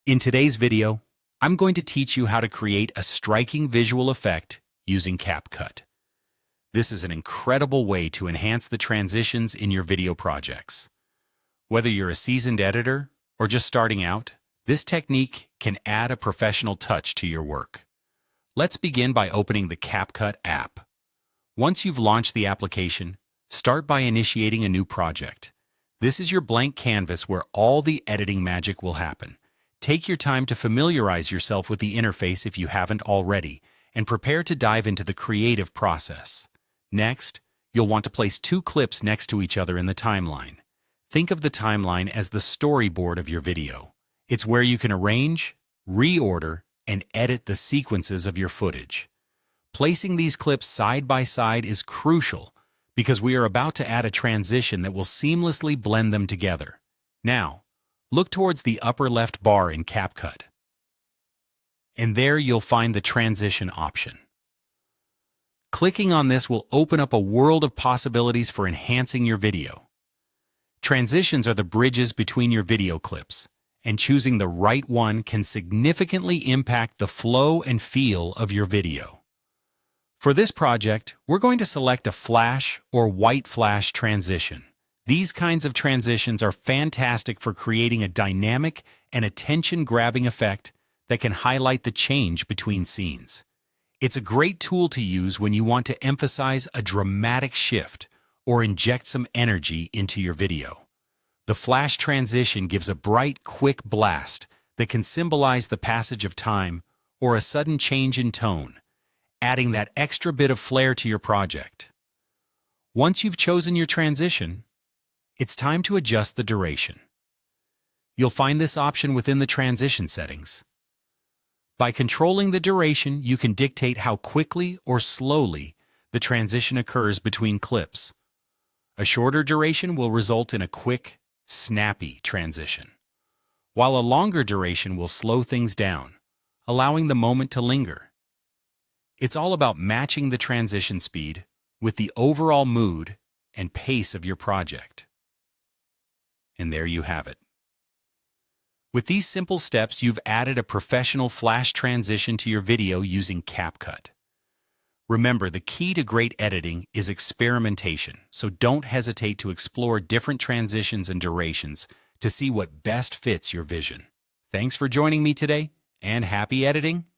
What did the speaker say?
In today's video, I'm going to teach you how to create a striking visual effect using CapCut. This is an incredible way to enhance the transitions in your video projects. Whether you're a seasoned editor or just starting out, this technique can add a professional touch to your work. Let's begin by opening the CapCut app. Once you've launched the application, start by initiating a new project. This is your blank canvas where all the editing magic will happen. Take your time to familiarize yourself with the interface if you haven't already, and prepare to dive into the creative process. Next, you'll want to place two clips next to each other in the timeline. Think of the timeline as the storyboard of your video. It's where you can arrange, reorder, and edit the sequences of your footage. Placing these clips side by side is crucial because we are about to add a transition that will seamlessly blend them together. Now, look towards the upper left bar in CapCut, and there you'll find the transition option. Clicking on this will open up a world of possibilities for enhancing your video. Transitions are the bridges between your video clips, and choosing the right one can significantly impact the flow and feel of your video. For this project, we're going to select a flash or white flash transition. These kinds of transitions are fantastic for creating a dynamic and attention-grabbing effect that can highlight the change between scenes. It's a great tool to use when you want to emphasize a dramatic shift or inject some energy into your video. The flash transition gives a bright, quick blast that can symbolize the passage of time or a sudden change in tone, adding that extra bit of flair to your project. Once you've chosen your transition, it's time to adjust the duration. You'll find this option within the transition settings. By controlling the duration, you can dictate how quickly or slowly the transition occurs between clips. A shorter duration will result in a quick, snappy transition, while a longer duration will slow things down, allowing the moment to linger. It's all about matching the transition speed with the overall mood and pace of your project. And there you have it. With these simple steps, you've added a professional flash transition to your video using CapCut. Remember, the key to great editing is experimentation, so don't hesitate to explore different transitions and durations to see what best fits your vision. Thanks for joining me today, and happy editing!